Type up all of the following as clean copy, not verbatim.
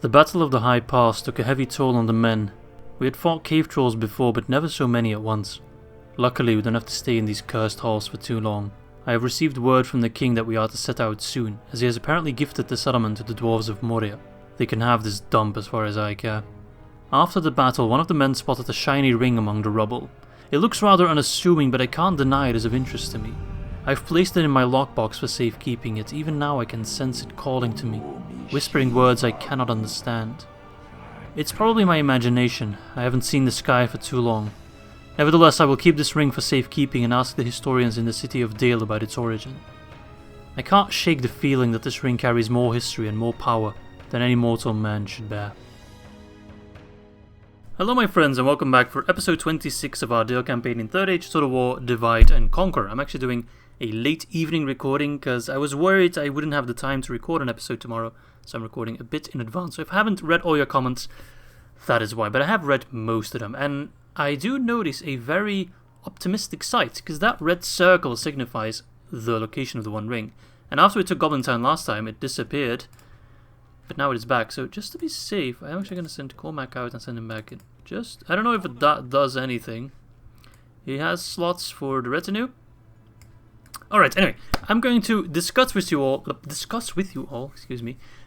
The Battle of the High Pass took a heavy toll on the men. We had fought cave trolls before, but never so many at once. Luckily, we don't have to stay in these cursed halls for too long. I have received word from the king that we are to set out soon, as he has apparently gifted the settlement to the Dwarves of Moria. They can have this dump as far as I care. After the battle, one of the men spotted a shiny ring among the rubble. It looks rather unassuming, but I can't deny it is of interest to me. I've placed it in my lockbox for safekeeping, yet even now I can sense it calling to me, whispering words I cannot understand. It's probably my imagination. I haven't seen the sky for too long. Nevertheless, I will keep this ring for safekeeping and ask the historians in the city of Dale about its origin. I can't shake the feeling that this ring carries more history and more power than any mortal man should bear. Hello my friends and welcome back for episode 26 of our Dale campaign in 3rd Age Total War Divide and Conquer. I'm actually doing a late evening recording because I was worried I wouldn't have the time to record an episode tomorrow, so I'm recording a bit in advance. So if I haven't read all your comments, that is why, but I have read most of them, and I do notice a very optimistic sight, because that red circle signifies the location of the One Ring, and after we took Goblin Town last time, it disappeared, but now it is back. So just to be safe, I'm actually going to send Cormac out and send him back in. I don't know if that does anything. He has slots for the retinue. Alright, anyway, I'm going to discuss with you all,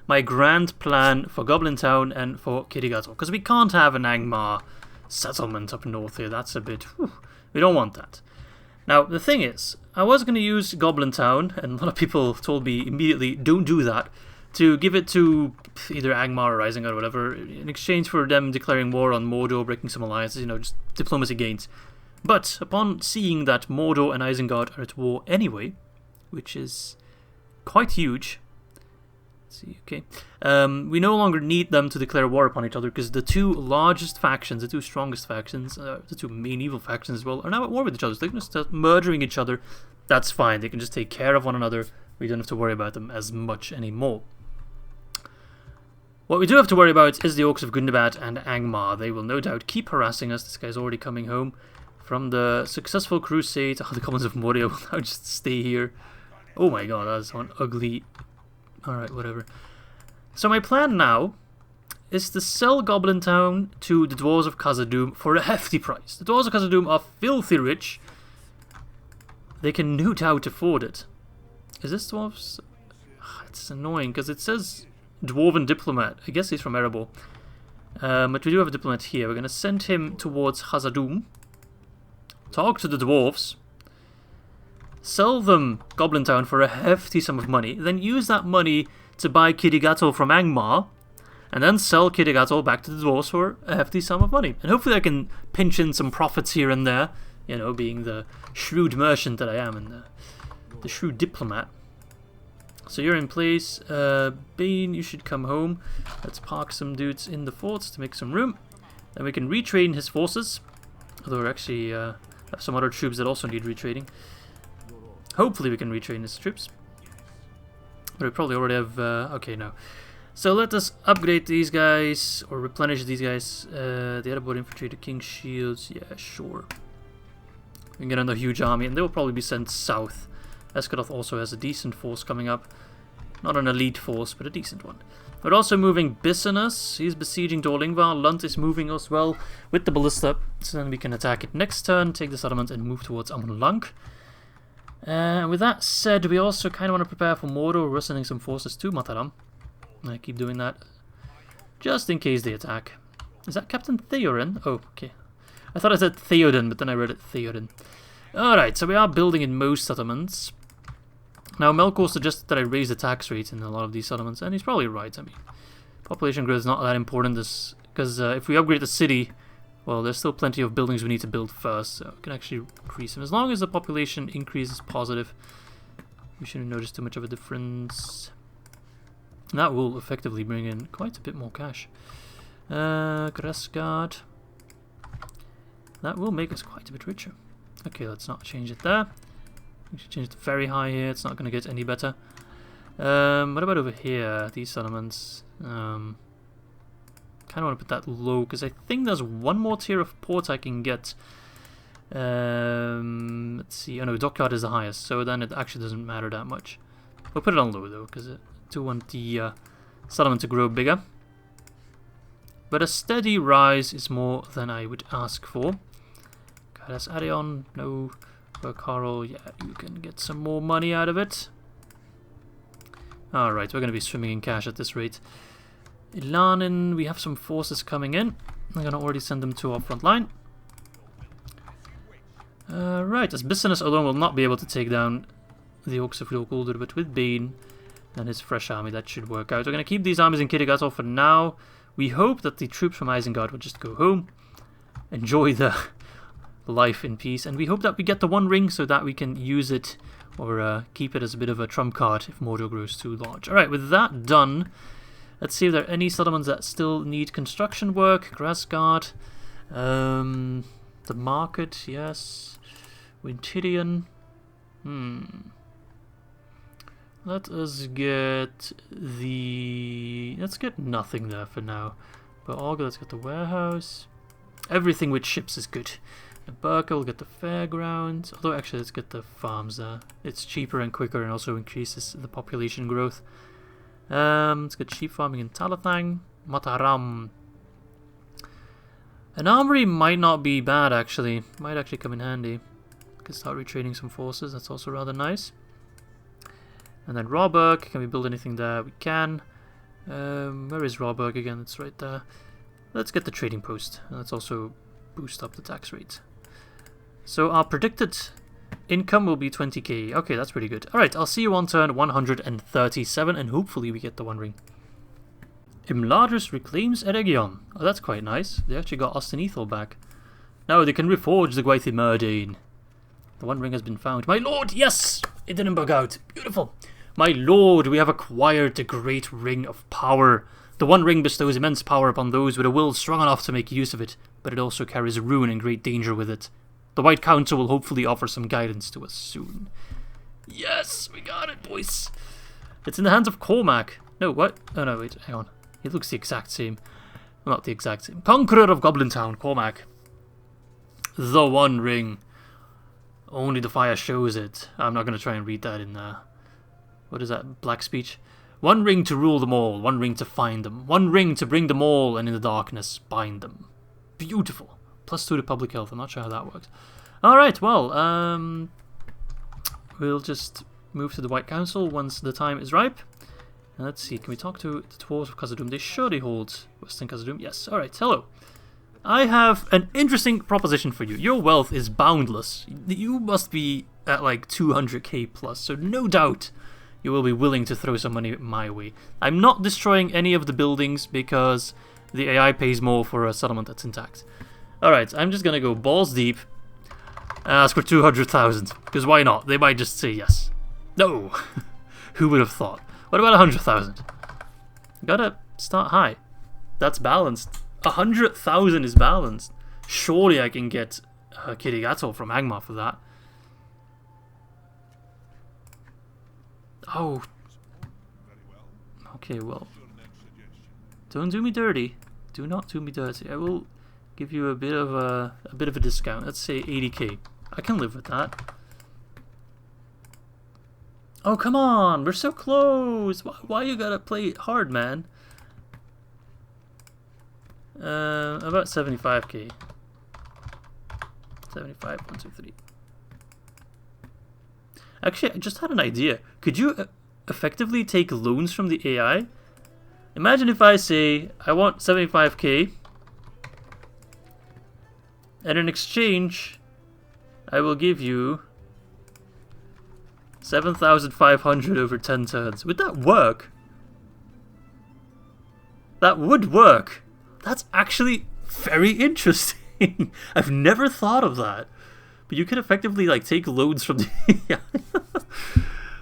my grand plan for Goblin Town and for Kidigator, because we can't have an Angmar settlement up north here. That's a bit, we don't want that. Now, the thing is, I was going to use Goblin Town, and a lot of people told me immediately, don't do that, to give it to either Angmar or Isengard or whatever, in exchange for them declaring war on Mordor, breaking some alliances, you know, just diplomacy gains. But upon seeing that Mordor and Isengard are at war anyway, which is quite huge, let's see, okay, we no longer need them to declare war upon each other, because the two largest factions, the two strongest factions, the two main evil factions as well, are now at war with each other. So they can just start murdering each other. That's fine. They can just take care of one another. We don't have to worry about them as much anymore. What we do have to worry about is the Orcs of Gundabad and Angmar. They will no doubt keep harassing us. This guy's already coming home from the successful crusade. Oh, the Goblins of Moria will now just stay here. Oh my god, that's one ugly... Alright, whatever. So my plan now is to sell Goblin Town to the Dwarves of Khazad-dûm for a hefty price. The Dwarves of Khazad-dûm are filthy rich. They can no doubt afford it. Is this Dwarves? It's annoying because it says Dwarven Diplomat. I guess he's from Erebor. But we do have a diplomat here. We're going to send him towards Khazad-dûm. Talk to the Dwarves. Sell them Goblin Town for a hefty sum of money. Then use that money to buy Kidigator from Angmar. And then sell Kidigator back to the Dwarves for a hefty sum of money. And hopefully I can pinch in some profits here and there. You know, being the shrewd merchant that I am and the shrewd diplomat. So you're in place. Bane, you should come home. Let's park some dudes in the forts to make some room. Then we can retrain his forces. Although we actually have some other troops that also need retraining. Hopefully we can retrain his troops. But we probably already have... okay, no. So let us upgrade these guys, or replenish these guys. The Erebor infantry, the King's shields, yeah, sure. We can get another huge army, and they will probably be sent south. Escadoth also has a decent force coming up. Not an elite force, but a decent one. We're also moving Bicinus. He's besieging Dor Lhingvar. Lunt is moving as well with the ballista, so then we can attack it next turn, take the settlement, and move towards Amon Lank. With that said, we also kind of want to prepare for Mordor. We're sending some forces to Mataram. I keep doing that, just in case they attack. Is that Captain Theoden? Oh, okay. I thought I said Theoden, but then I read it Theoden. Alright, so we are building in most settlements. Now, Melkor suggested that I raise the tax rate in a lot of these settlements, and he's probably right. I mean, population growth is not that important, because if we upgrade the city, well, there's still plenty of buildings we need to build first, so we can actually increase them. As long as the population increase is positive, we shouldn't notice too much of a difference. And that will effectively bring in quite a bit more cash. Gresgard. That will make us quite a bit richer. Okay, let's not change it there. We should change it to very high here. It's not going to get any better. What about over here? These settlements. Kind of want to put that low because I think there's one more tier of port I can get. Let's see. Oh no, Dockyard is the highest, so then it actually doesn't matter that much. We'll put it on low though because I do want the settlement to grow bigger. but a steady rise is more than I would ask for. Okay, that's Arion. No. Carl, yeah, you can get some more money out of it. Alright, we're going to be swimming in cash at this rate. Ilanin, we have some forces coming in. I'm going to already send them to our front line. Right, as Business alone will not be able to take down the Orcs of Guldur, but with Bane and his fresh army, that should work out. We're going to keep these armies in Kittigator for now. We hope that the troops from Isengard will just go home, enjoy the life in peace, and we hope that we get the One Ring so that we can use it or keep it as a bit of a trump card if Mordor grows too large. Alright, with that done, let's see if there are any settlements that still need construction work. Grassguard, the market, yes. Wintidian. Let us get the... Let's get nothing there for now. But Olga, let's get the warehouse. Everything with ships is good. The Burka will get the fairgrounds. Although actually let's get the farms there. It's cheaper and quicker and also increases the population growth. Let's get sheep farming in Talathang. Mataram. An armory might not be bad actually. Might actually come in handy. Can start retraining some forces. That's also rather nice. And then Rawburg. Can we build anything there? We can. Where is Rawburg again? It's right there. Let's get the trading post. And let's also boost up the tax rate. So our predicted income will be 20k. Okay, that's pretty good. Alright, I'll see you on turn 137 and hopefully we get the One Ring. Imladris reclaims Eregion. Oh, that's quite nice. They actually got Austin Ethel back. Now they can reforge the Gwaith Murdain. The One Ring has been found. My lord, yes! It didn't bug out. Beautiful. My lord, we have acquired the Great Ring of Power. The One Ring bestows immense power upon those with a will strong enough to make use of it, but it also carries ruin and great danger with it. The White Council will hopefully offer some guidance to us soon. Yes, we got it, boys. It's in the hands of Cormac. No, what? Oh no, wait, hang on. He looks the exact same. Well, not the exact same. Conqueror of Goblin Town, Cormac. The One Ring. Only the fire shows it. I'm not going to try and read that in what is that? Black speech? One ring to rule them all. One ring to find them. One ring to bring them all and in the darkness bind them. Beautiful. +2 to public health. I'm not sure how that works. Alright, well, we'll just move to the White Council once the time is ripe. And let's see, can we talk to the Dwarves of Khazad-dûm? They surely hold Western Khazad-dûm. Yes, alright, hello. I have an interesting proposition for you. Your wealth is boundless. You must be at like 200k plus, so no doubt you will be willing to throw some money my way. I'm not destroying any of the buildings because the AI pays more for a settlement that's intact. Alright, I'm just gonna go balls deep and ask for 200,000, because why not? They might just say yes. No! Who would have thought? What about 100,000? Gotta start high. That's balanced. 100,000 is balanced. Surely I can get Kittigato from Angmar for that. Oh. Okay, well. Don't do me dirty. Do not do me dirty. I will give you a bit of a discount. Let's say 80k. I can live with that. Oh, come on. We're so close. Why you gotta play it hard, man? About 75k. 75, 1, 2, 3. Actually, I just had an idea. Could you effectively take loans from the AI? Imagine if I say, I want 75k, and in exchange, I will give you 7,500 over 10 turns. Would that work? That would work. That's actually very interesting. I've never thought of that. But you could effectively like take loans from the AI.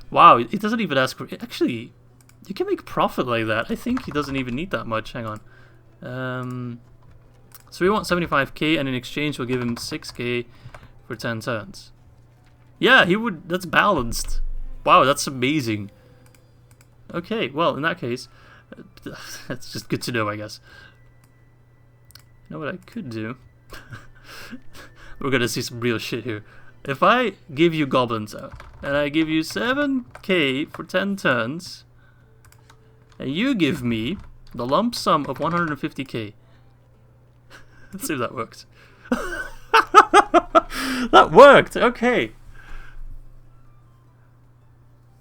Wow, it doesn't even ask for it. Actually, you can make profit like that. I think he doesn't even need that much. Hang on. So we want 75k, and in exchange we'll give him 6k for 10 turns. Yeah, he would. That's balanced. Wow, that's amazing. Okay, well, in that case, that's just good to know, I guess. You know what I could do? We're gonna see some real shit here. If I give you goblins out, and I give you 7k for 10 turns, and you give me the lump sum of 150k, Let's see if that worked. That worked! Okay.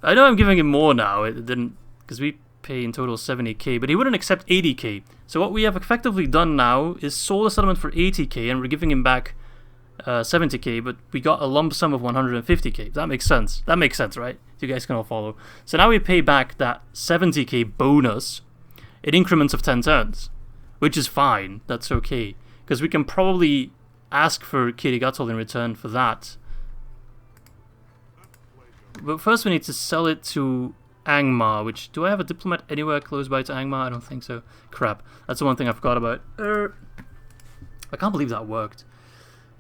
I know I'm giving him more now. It didn't... Because we pay in total 70k, but he wouldn't accept 80k. So what we have effectively done now is sold a settlement for 80k, and we're giving him back 70k, but we got a lump sum of 150k. That makes sense. That makes sense, right? You guys can all follow. So now we pay back that 70k bonus in increments of 10 turns, which is fine. That's okay. Because we can probably ask for Kirigatul in return for that. But first we need to sell it to Angmar, which... Do I have a diplomat anywhere close by to Angmar? I don't think so. Crap. That's the one thing I forgot about. I can't believe that worked.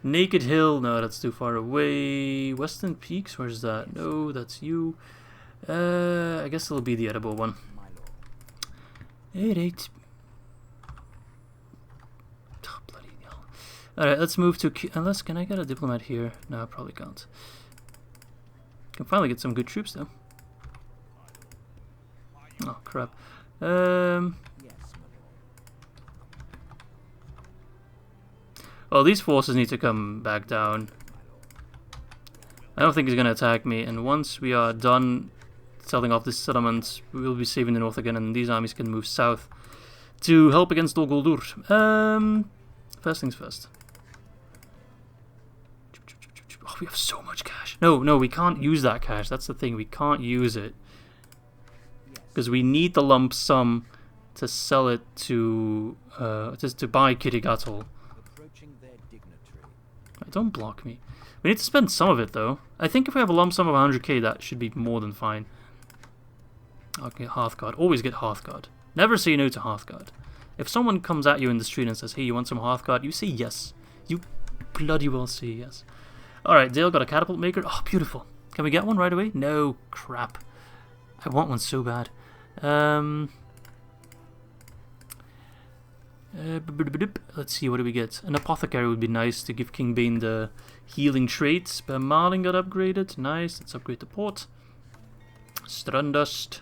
Naked Hill, no, that's too far away. Western Peaks, where's that? No, that's you. I guess it'll be the edible one. 8-8. Oh, bloody hell. Alright, let's move to... Unless, can I get a diplomat here? No, I probably can't. Can finally get some good troops, though. Oh, crap. Well, these forces need to come back down. I don't think he's going to attack me, and once we are done selling off this settlement, we will be saving the north again, and these armies can move south to help against Dol Guldur. First things first. Oh, we have so much cash. No, we can't use that cash. That's the thing. We can't use it. Because we need the lump sum to sell it to... just to buy Kirigatul. Don't block me. We need to spend some of it, though. I think if we have a lump sum of 100k, that should be more than fine. Okay, Hearthguard. Always get Hearthguard. Never say no to Hearthguard. If someone comes at you in the street and says, hey, you want some Hearthguard? You say yes. You bloody well say yes. Alright, Dale got a catapult maker. Oh, beautiful. Can we get one right away? No, crap. I want one so bad. Let's see, what do we get? An apothecary would be nice to give King Bane the healing traits. But Marling got upgraded. Nice, let's upgrade the port. Strundust.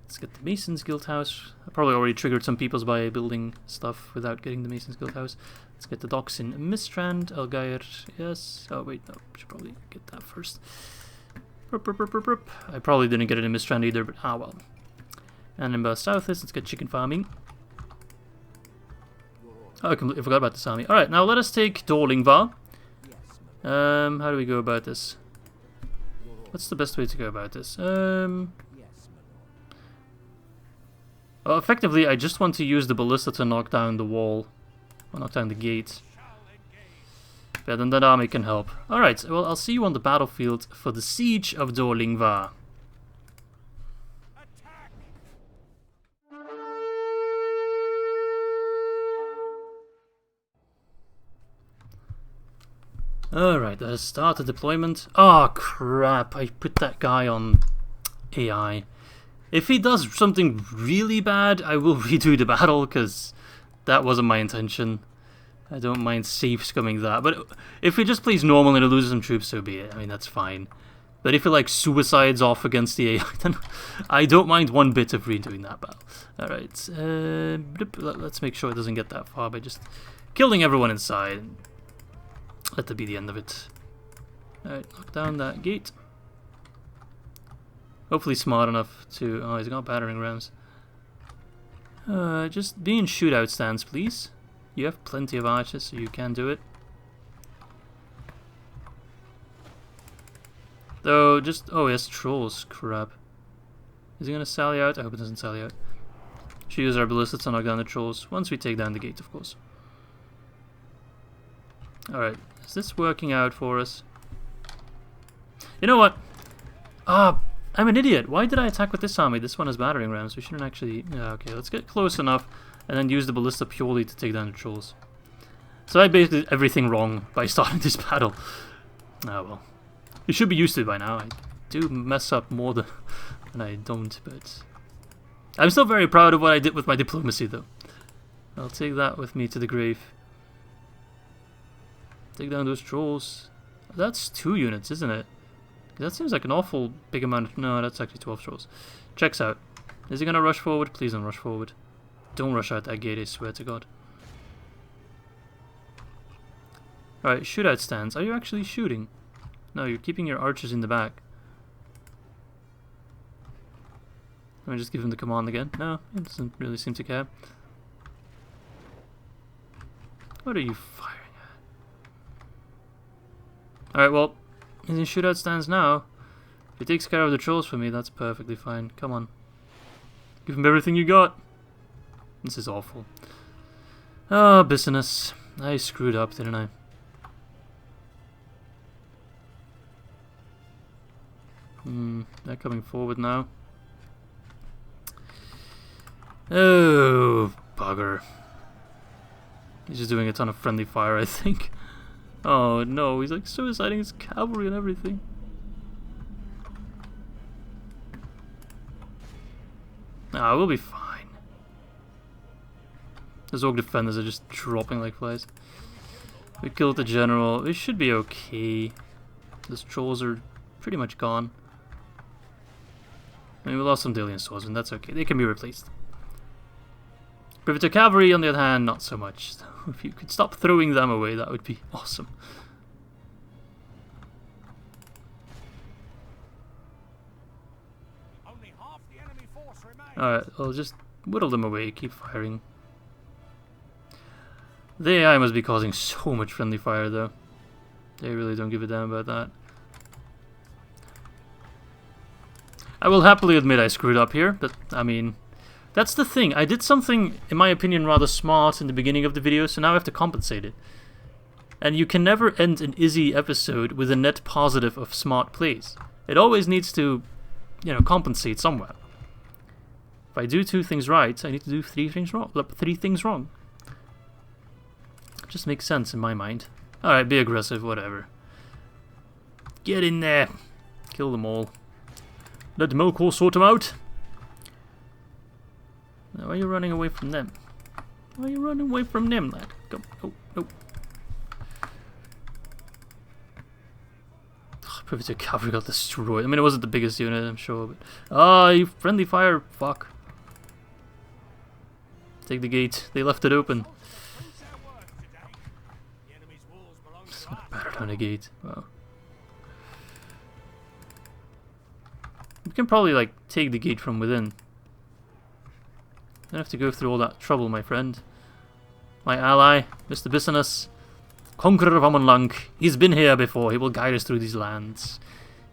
Let's get the Mason's Guild House. I probably already triggered some peoples by building stuff without getting the Mason's Guild House. Let's get the docks in Mistrand. Elgair, yes. Oh wait, no, should probably get that first. I probably didn't get it in Mistrand either, but ah well. And in Southeast, let's get chicken farming. Oh, I completely forgot about this army. Alright, now let us take Dor Lhingvar. How do we go about this? What's the best way to go about this? Well, effectively, I just want to use the ballista to knock down the wall. Or knock down the gate. Yeah, then that army can help. Alright, well, I'll see you on the battlefield for the siege of Dor Lhingvar. Alright, let us start the deployment. Oh crap, I put that guy on AI. If he does something really bad, I will redo the battle, because that wasn't my intention. I don't mind safe scumming that. But if he just plays normal and he loses some troops, so be it. I mean, that's fine. But if he like suicides off against the AI, then I don't mind one bit of redoing that battle. Alright, let's make sure it doesn't get that far by just killing everyone inside. Let that be the end of it. Alright, knock down that gate. Hopefully smart enough to... Oh, he's got battering rams. Just be in shootout stance, please. You have plenty of archers, so you can do it. Though, just... Oh, yes, trolls. Crap. Is he gonna sally out? I hope it doesn't sally out. Should use our ballista to knock down the trolls. Once we take down the gate, of course. Alright. Is this working out for us? You know what? Ah, I'm an idiot. Why did I attack with this army? This one has battering rams. We shouldn't actually... Yeah, okay, let's get close enough and then use the ballista purely to take down the trolls. So I basically did everything wrong by starting this battle. Oh well. You should be used to it by now. I do mess up more than I don't, but... I'm still very proud of what I did with my diplomacy, though. I'll take that with me to the grave. Take down those trolls. That's 2 units, isn't it? That seems like an awful big amount of... No, that's actually 12 trolls. Checks out. Is he gonna rush forward? Please don't rush forward. Don't rush out that gate, I swear to God. Though, just... Oh, yes, trolls. Crap. Is he gonna rush forward? Please don't rush forward. Don't rush out that gate, I swear to God. Checks out. Is he gonna rush forward? Please don't rush forward. Don't rush out that gate, I swear to God. Alright, shootout stands. Are you actually shooting? No, you're keeping your archers in the back. Let me just give him the command again. No, he doesn't really seem to care. What are you firing at? Alright, well, he's in shootout stands now. If he takes care of the trolls for me, that's perfectly fine. Come on. Give him everything you got. This is awful. Ah, business. I screwed up, didn't I? They're coming forward now. Oh, bugger. He's just doing a ton of friendly fire, I think. Oh no, he's like suiciding his cavalry and everything. Ah, we'll be fine. The Orc defenders are just dropping like flies. We killed the general. We should be okay. Those trolls are pretty much gone. I mean, we lost some Dalian swordsmen, that's okay. They can be replaced. Privateer cavalry, on the other hand, not so much. So if you could stop throwing them away, that would be awesome. Alright, I'll just whittle them away, keep firing. The AI must be causing so much friendly fire, though. They really don't give a damn about that. I will happily admit I screwed up here, but, I mean, that's the thing. I did something, in my opinion, rather smart in the beginning of the video, so now I have to compensate it. And you can never end an Izzy episode with a net positive of smart plays. It always needs to, you know, compensate somewhere. If I do 2 things right, I need to do 3 things wrong. It just makes sense in my mind. Alright, be aggressive, whatever. Get in there. Kill them all. Let Melkor sort them out. Now, why are you running away from them? Why are you running away from them, lad? Go. Oh, no. Privateer cavalry got destroyed. I mean, it wasn't the biggest unit, I'm sure, but... Ah, you friendly fire. Fuck. Take the gate. They left it open. Just gonna batter down the gate. Wow. We can probably, like, take the gate from within. Don't have to go through all that trouble, my friend. My ally, Mr. Business, Conqueror of Amonlang. He's been here before. He will guide us through these lands.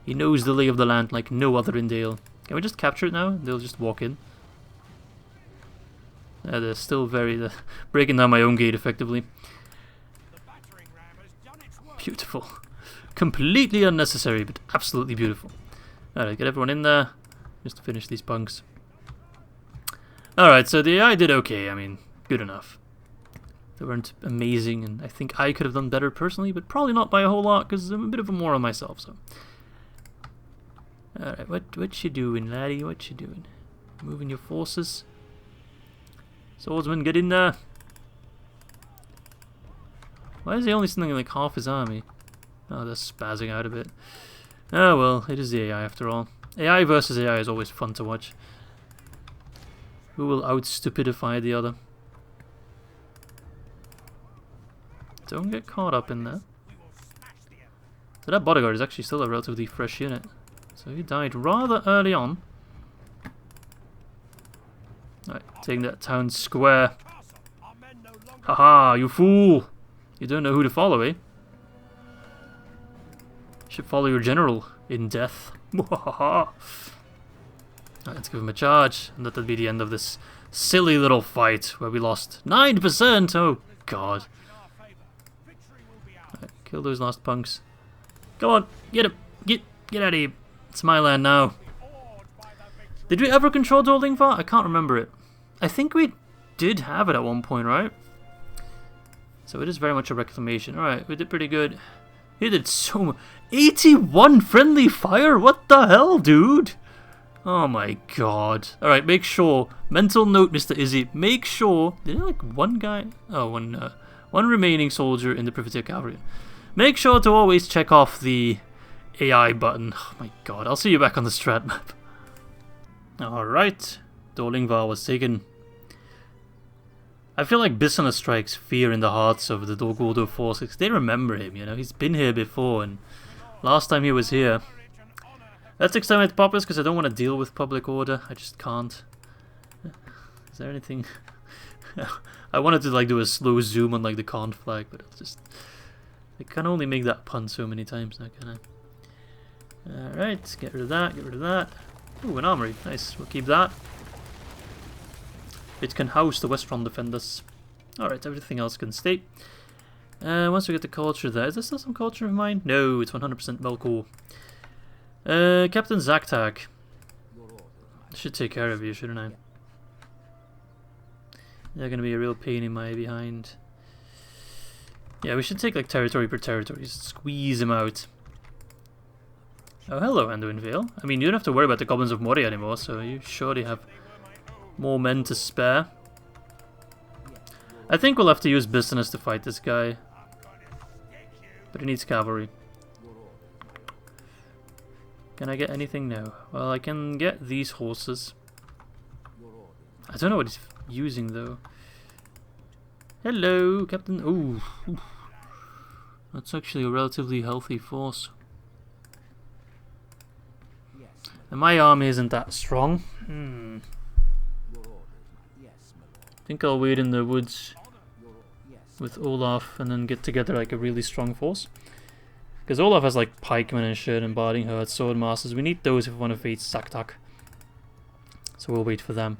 He knows the lay of the land like no other in Dale. Can we just capture it now? They'll just walk in. They're still very... breaking down my own gate, effectively. Beautiful. Completely unnecessary, but absolutely beautiful. Alright, get everyone in there. Just to finish these punks. Alright, so the AI did okay. I mean, good enough. They weren't amazing, and I think I could have done better personally, but probably not by a whole lot, because I'm a bit of a moron myself, so... Alright, what you doing, laddie? What you doing? Moving your forces? Swordsman, get in there! Why is he only sending like half his army? Oh, they're spazzing out a bit. Oh well, it is the AI after all. AI versus AI is always fun to watch. Who will out-stupidify the other? Don't get caught up in there. So that bodyguard is actually still a relatively fresh unit. So he died rather early on. Alright, taking that town square. Haha, you fool! You don't know who to follow, eh? Should follow your general in death. Alright, let's give him a charge, and that'll be the end of this silly little fight where we lost 9%! Oh god. Alright, kill those last punks. Come on, get him! Get out of here! It's my land now. Did we ever control Dor Lhingvar? I can't remember it. I think we did have it at one point, right? So it is very much a reclamation. Alright, we did pretty good. He did so much. 81 friendly fire? What the hell, dude? Oh my god. Alright, make sure. Mental note, Mr. Izzy. Make sure. Did like one guy? Oh, one remaining soldier in the Privateer Cavalry. Make sure to always check off the AI button. Oh my god. I'll see you back on the strat map. Alright. Dor Lhingvar was taken. I feel like Bissana strikes fear in the hearts of the Dor Guldur forces. They remember him, you know. He's been here before, and last time he was here. Let's exterminate populace because I don't want to deal with public order. I just can't. Is there anything? I wanted to like do a slow zoom on like the Khan flag, but it's just I can only make that pun so many times now, can I? Alright, get rid of that, get rid of that. Ooh, an armory. Nice, we'll keep that. It can house the West Front defenders. Alright, everything else can stay. Once we get the culture there, is there still some culture of mine? No, it's 100% Melkor. Captain Zaktak. I should take care of you, shouldn't I? They're gonna be a real pain in my behind. Yeah, we should take like territory per territory, just squeeze them out. Oh, hello, Anduin Vale. I mean, you don't have to worry about the Goblins of Moria anymore, so you surely have more men to spare. I think we'll have to use business to fight this guy. But he needs cavalry. Can I get anything? No. Well, I can get these horses. I don't know what he's using, though. Hello, Captain. Ooh. That's actually a relatively healthy force. And my army isn't that strong. I think I'll wait in the woods with Olaf and then get together like a really strong force. Because Olaf has like pikemen and shit and barding herds, sword masters. We need those if we want to face Zaktak. So we'll wait for them.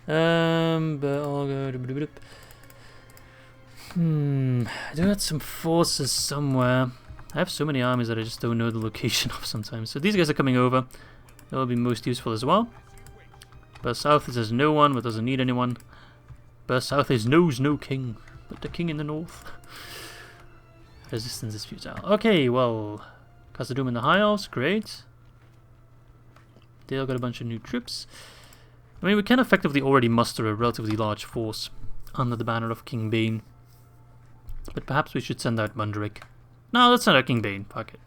But I'll go. I do have some forces somewhere. I have so many armies that I just don't know the location of sometimes. So these guys are coming over. That will be most useful as well. But south it says no one, but doesn't need anyone. But south is knows no king, but the king in the north. Resistance is futile. Okay, well, Khazad-dûm and the High Elves, great. They all got a bunch of new troops. I mean, we can effectively already muster a relatively large force under the banner of King Bane. But perhaps we should send out Mundrik. No, let's send out King Bane, fuck it.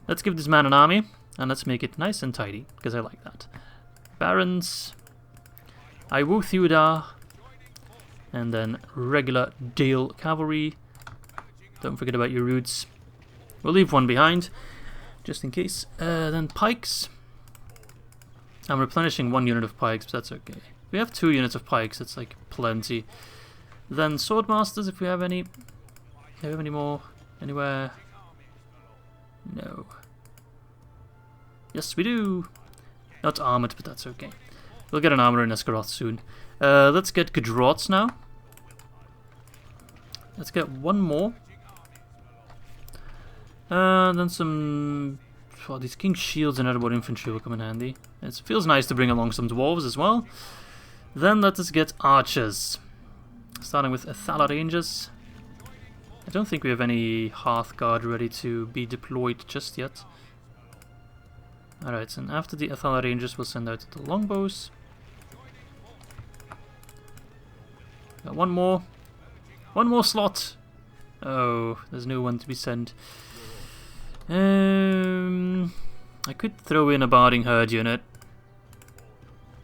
Let's give this man an army, and let's make it nice and tidy, because I like that. Barons, Iwu Theudar, and then regular Dale cavalry. Don't forget about your roots. We'll leave one behind, just in case. Then pikes. I'm replenishing 1 unit of pikes, but that's okay. We have 2 units of pikes, that's like plenty. Then swordmasters, if we have any. Do we have any more? Anywhere? No. Yes, we do. Not armored, but that's okay. We'll get an armor in Esgaroth soon. Let's get Gedrots now. Let's get 1 more. Then some... Well, these King's Shields and Erebor Infantry will come in handy. It feels nice to bring along some Dwarves as well. Then let us get Archers. Starting with Athala Rangers. I don't think we have any Hearthguard ready to be deployed just yet. Alright, and after the Athala Rangers we'll send out the Longbows. Got 1 more. 1 more slot! Oh, there's no one to be sent. I could throw in a Barding Herd unit.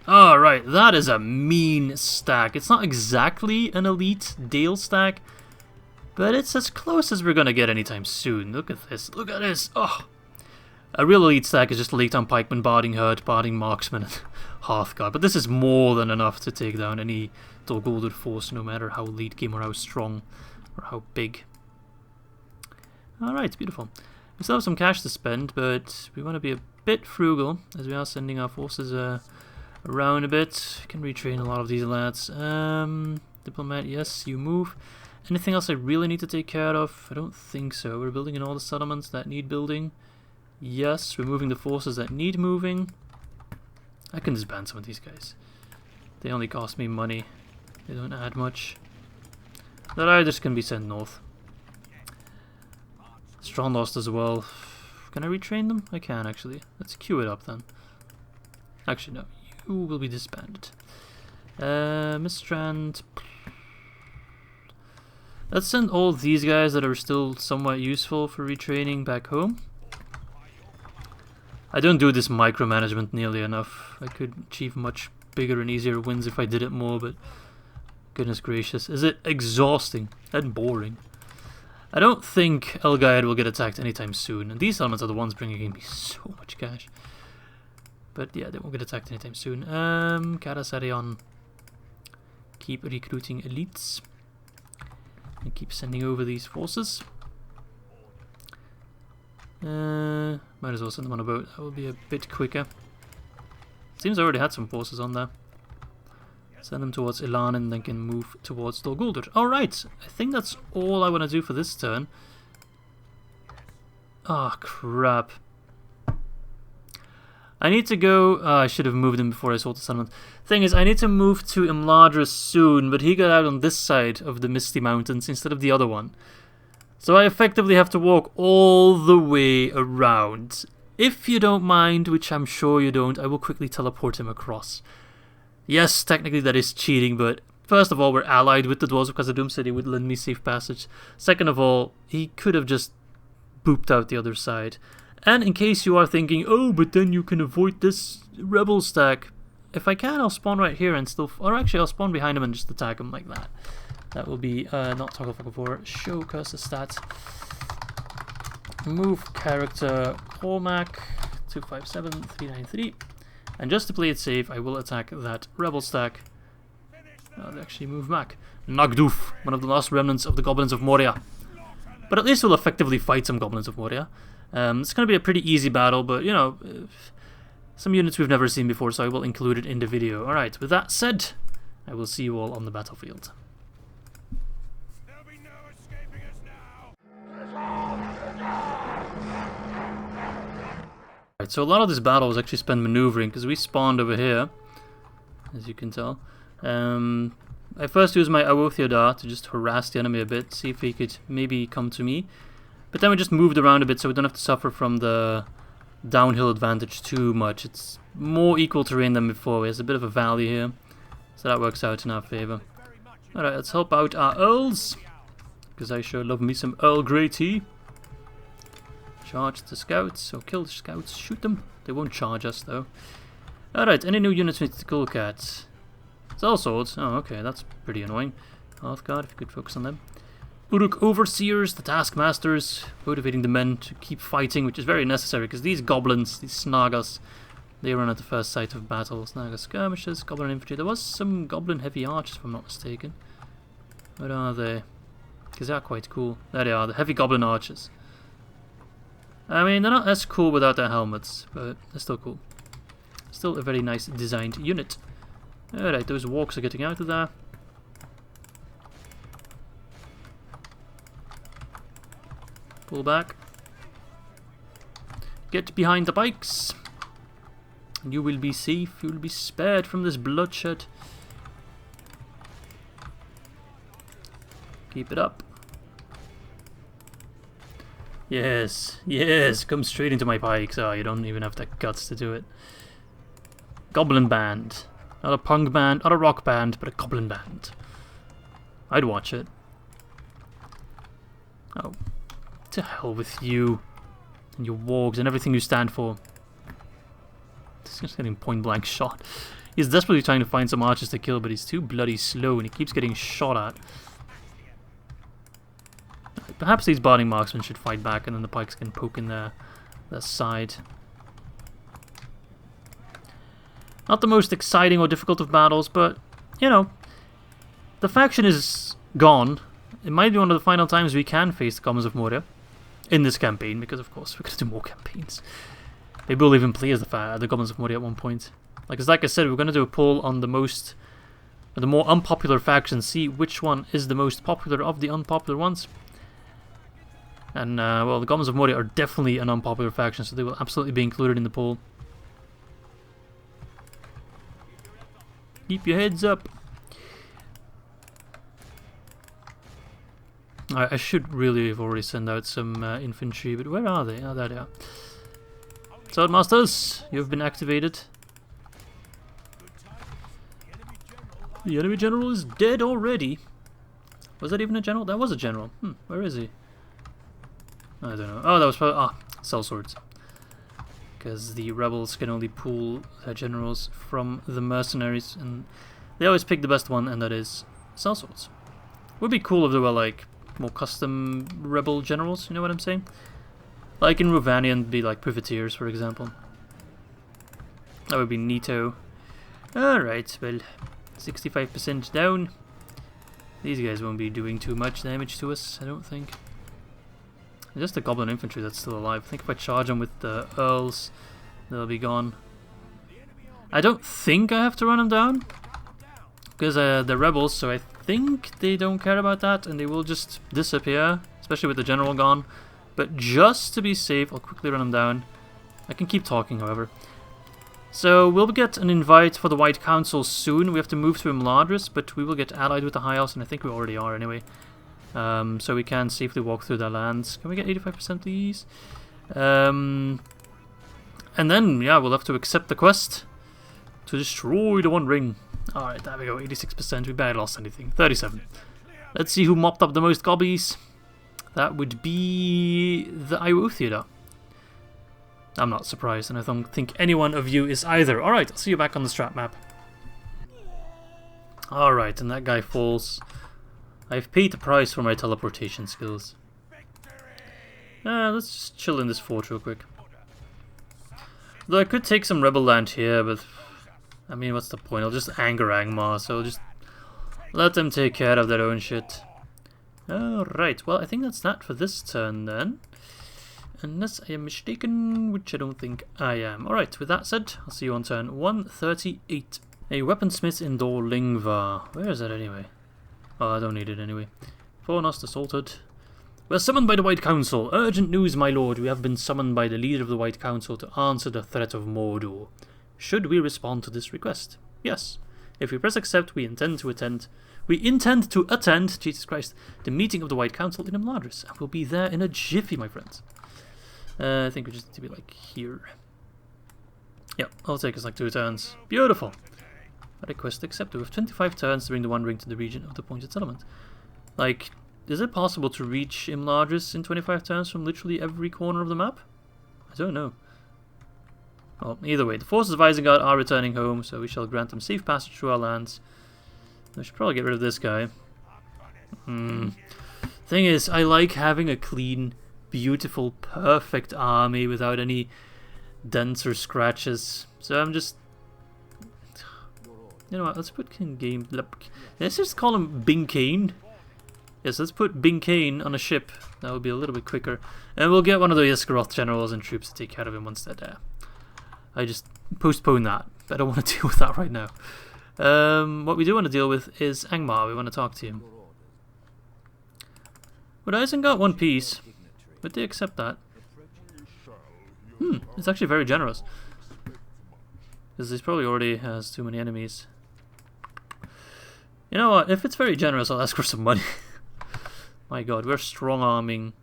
Alright, that is a mean stack. It's not exactly an elite Dale stack, but it's as close as we're gonna get anytime soon. Look at this, look at this! Oh! A real elite stack is just Leighton Pikeman, Barding Herd, Barding Marksman, and Hearthguard, but this is more than enough to take down any Dol Guldur force, no matter how late game or how strong or how big. Alright, beautiful. We still have some cash to spend, but we want to be a bit frugal, as we are sending our forces around a bit. We can retrain a lot of these lads. Diplomat, yes, you move. Anything else I really need to take care of? I don't think so. We're building in all the settlements that need building. Yes, we're moving the forces that need moving. I can disband some of these guys. They only cost me money. They don't add much. The riders can be sent north. Strong lost as well. Can I retrain them? I can actually. Let's queue it up then. Actually no, you will be disbanded. Mistrand. Let's send all these guys that are still somewhat useful for retraining back home. I don't do this micromanagement nearly enough. I could achieve much bigger and easier wins if I did it more, but Goodness gracious. Is it exhausting and boring? I don't think Elgaed will get attacked anytime soon. And these elements are the ones bringing me so much cash. But yeah, they won't get attacked anytime soon. Karasarion. Keep recruiting elites. And keep sending over these forces. Might as well send them on a boat. That will be a bit quicker. Seems I already had some forces on there. Send them towards Ilan and then can move towards Dor Guldur. Alright, I think that's all I want to do for this turn. Ah, crap. I need to go... I should have moved him before I sold the settlement. Thing is, I need to move to Imladris soon, but he got out on this side of the Misty Mountains instead of the other one. So I effectively have to walk all the way around. If you don't mind, which I'm sure you don't, I will quickly teleport him across. Yes, technically that is cheating, but first of all, we're allied with the Dwarves of Khazad-dûm, so they would lend me safe passage. Second of all, he could have just booped out the other side. And in case you are thinking, oh, but then you can avoid this rebel stack. If I can, I'll spawn right here and still... Or actually, I'll spawn behind him and just attack him like that. That will be not toggle fucking for show cursor stats. Move character Cormac 257393. And just to play it safe, I will attack that rebel stack. I'll actually move back. Nagdoof, one of the last remnants of the Goblins of Moria. But at least we'll effectively fight some Goblins of Moria. It's going to be a pretty easy battle, but you know, some units we've never seen before, so I will include it in the video. Alright, with that said, I will see you all on the battlefield. Right, so a lot of this battle was actually spent maneuvering because we spawned over here, as you can tell. I first used my Awothiodar to just harass the enemy a bit, see if he could maybe come to me. But then we just moved around a bit so we don't have to suffer from the downhill advantage too much. It's more equal terrain than before. There's a bit of a valley here, so that works out in our favour. Alright, let's help out our Earls, because I sure love me some Earl Grey tea. Charge the scouts, or kill the scouts, shoot them. They won't charge us though. Alright, any new units we need to look at? Cell swords, oh okay, that's pretty annoying. Hearthguard, if you could focus on them. Uruk Overseers, the Taskmasters, motivating the men to keep fighting, which is very necessary because these goblins, these Snagas, they run at the first sight of battle. Snaga skirmishes, Goblin infantry. There was some Goblin heavy archers, if I'm not mistaken. Where are they? Because they are quite cool. There they are, the heavy Goblin archers. I mean, they're not as cool without their helmets, but they're still cool. Still a very nice designed unit. Alright, those Wargs are getting out of there. Pull back. Get behind the pikes. And you will be safe. You will be spared from this bloodshed. Keep it up. Yes, yes, come straight into my pikes. Oh, you don't even have the guts to do it. Goblin band. Not a punk band, not a rock band, but a goblin band. I'd watch it. Oh. To hell with you and your wargs and everything you stand for. He's just getting point blank shot. He's desperately trying to find some archers to kill, but he's too bloody slow and he keeps getting shot at. Perhaps these barding marksmen should fight back and then the pikes can poke in their side. Not the most exciting or difficult of battles, but, you know, the faction is gone. It might be one of the final times we can face the Goblins of Moria in this campaign, because of course we're going to do more campaigns. Maybe we'll even play as the Goblins of Moria at one point. Like I said, we're going to do a poll on the more unpopular factions, see which one is the most popular of the unpopular ones. And, well, the Goblins of Moria are definitely an unpopular faction, so they will absolutely be included in the poll. Keep your heads up. I should really have already sent out some infantry, but where are they? Oh, there they are. Swordmasters, you have been activated. The enemy general is dead already. Was that even a general? That was a general. Where is he? I don't know. Oh, that was probably... sellswords. Because the rebels can only pull their generals from the mercenaries, and they always pick the best one, and that is sellswords. Would be cool if there were like more custom rebel generals, you know what I'm saying? Like in Rovanian, be like privateers, for example. That would be neato. Alright, well, 65% down. These guys won't be doing too much damage to us, I don't think. Just the goblin infantry that's still alive. I think if I charge them with the earls, they'll be gone. I don't think I have to run them down, because they're rebels, so I think they don't care about that, and they will just disappear, especially with the general gone. But just to be safe, I'll quickly run them down. I can keep talking, however. So we'll get an invite for the White Council soon. We have to move to Imladris, but we will get allied with the High Elves, and I think we already are anyway. So we can safely walk through their lands. Can we get 85% please? And then, yeah, we'll have to accept the quest to destroy the One Ring. Alright, there we go, 86%. We barely lost anything. 37. Let's see who mopped up the most gobbies. That would be the IO Theatre. I'm not surprised, and I don't think any one of you is either. Alright, I'll see you back on the strat map. Alright, and that guy falls. I've paid the price for my teleportation skills. Let's just chill in this fort real quick. Though I could take some rebel land here, but I mean, what's the point? I'll just anger Angmar, so I'll just let them take care of their own shit. Alright, well, I think that's that for this turn then. Unless I am mistaken, which I don't think I am. Alright, with that said, I'll see you on turn 138. A weaponsmith in Dor Lhingvar. Where is that anyway? Oh, I don't need it anyway. Fornost assaulted. We're summoned by the White Council. Urgent news, my lord. We have been summoned by the leader of the White Council to answer the threat of Mordor. Should we respond to this request? Yes. If we press accept, we intend to attend, Jesus Christ, the meeting of the White Council in Imladris. And we'll be there in a jiffy, my friends. I think we just need to be like here. Yep, it'll take us like 2 turns. Beautiful. Request accepted. We have 25 turns to bring the One Ring to the region of the appointed settlement. Like, is it possible to reach Imladris in 25 turns from literally every corner of the map? I don't know. Well, either way, the forces of Isengard are returning home, so we shall grant them safe passage through our lands. We should probably get rid of this guy. Thing is, I like having a clean, beautiful, perfect army without any dents or scratches. So I'm just... You know what, let's put King Game... Let's just call him Bing Kane. Yes, let's put Bing Kane on a ship. That would be a little bit quicker. And we'll get one of the Iskaroth generals and troops to take care of him once they're there. I just postpone that. I don't want to deal with that right now. What we do want to deal with is Angmar. We want to talk to him. But Isengard one piece. Would they accept that? It's actually very generous. Because he probably already has too many enemies. You know what? If it's very generous, I'll ask for some money. My god, we're strong-arming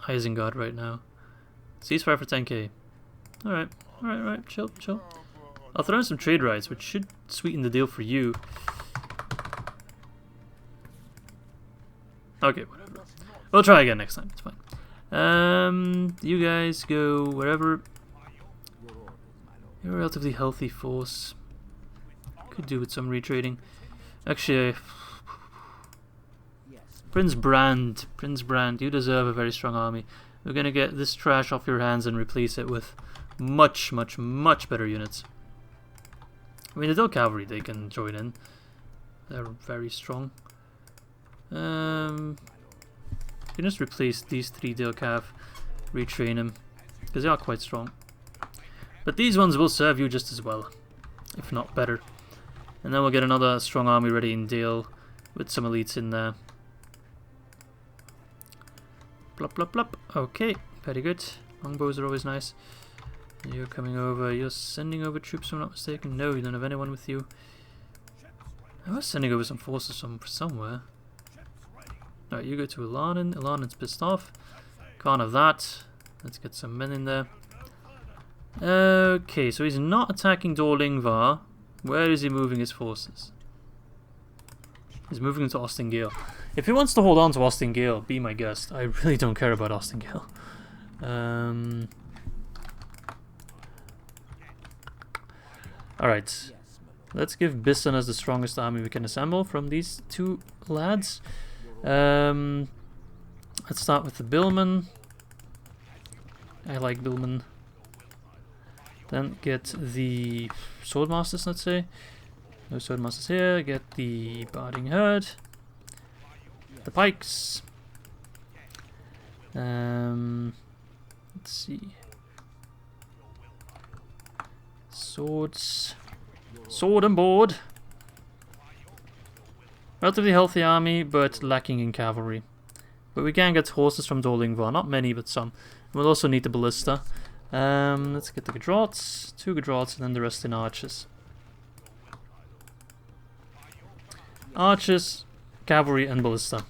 Isengard right now. Ceasefire for 10k. Alright, alright, chill. I'll throw in some trade rights, which should sweeten the deal for you. Okay, whatever. We'll try again next time, it's fine. You guys go wherever. You're a relatively healthy force. Could do with some retrading. Actually, Prince Brand, you deserve a very strong army. We're gonna get this trash off your hands and replace it with much better units. I mean, the Dill Cavalry, they can join in. They're very strong. You can just replace these 3 Dill Cav, retrain them, because they are quite strong. But these ones will serve you just as well, if not better. And then we'll get another strong army ready in Dale, with some elites in there. Plop, plop, plop. Okay, very good. Longbows are always nice. You're coming over. You're sending over troops, if I'm not mistaken. No, you don't have anyone with you. I was sending over some forces from somewhere. Alright, you go to Ilanin. Ilanin's pissed off. Can't have that. Let's get some men in there. Okay, so he's not attacking Dor Lhingvar. Where is he moving his forces? He's moving into Ostingale. If he wants to hold on to Ostingale, be my guest. I really don't care about Ostingale. Alright. Let's give Bisson as the strongest army we can assemble from these two lads. Let's start with the Billman. I like Billman. Then get the Swordmasters, let's say. No Swordmasters here. Get the Barding Herd. The Pikes. Let's see. Swords. Sword and board. Relatively healthy army, but lacking in cavalry. But we can get horses from Dor Lhingvar. Not many, but some. We'll also need the ballista. Let's get the Gadrots. 2 Gadrots, and then the rest in archers. Archers, cavalry, and ballista.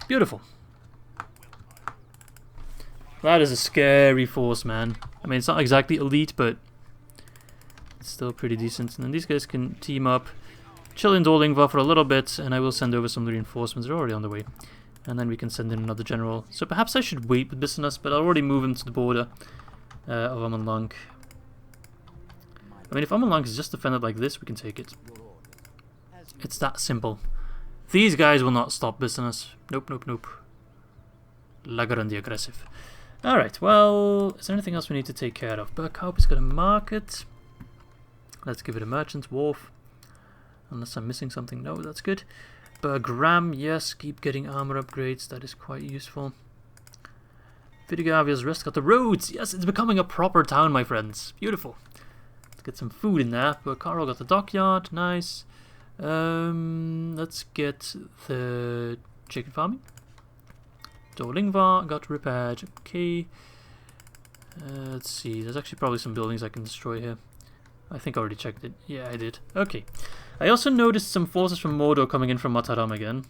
Beautiful. That is a scary force, man. I mean, it's not exactly elite, but it's still pretty decent. And then these guys can team up, chill in Dor Lhingvar for a little bit, and I will send over some reinforcements. They're already on the way. And then we can send in another general. So perhaps I should wait with Bisonus, but I'll already move him to the border of Amanlang. I mean, if Amanlang is just defended like this, we can take it. It's that simple. These guys will not stop Bisonus. Nope, nope, nope. Lagaran the aggressive. Alright, well, is there anything else we need to take care of? Burkhaup has got a market. Let's give it a merchant's wharf. Unless I'm missing something. No, that's good. Bergram, yes, keep getting armor upgrades. That is quite useful. Vidigavia's Rest got the roads. Yes, it's becoming a proper town, my friends. Beautiful. Let's get some food in there. Berkaro got the dockyard. Nice. Let's get the chicken farming. Dor Lhingvar got repaired. Okay. Let's see. There's actually probably some buildings I can destroy here. I think I already checked it. Yeah, I did. Okay. I also noticed some forces from Mordor coming in from Mataram again.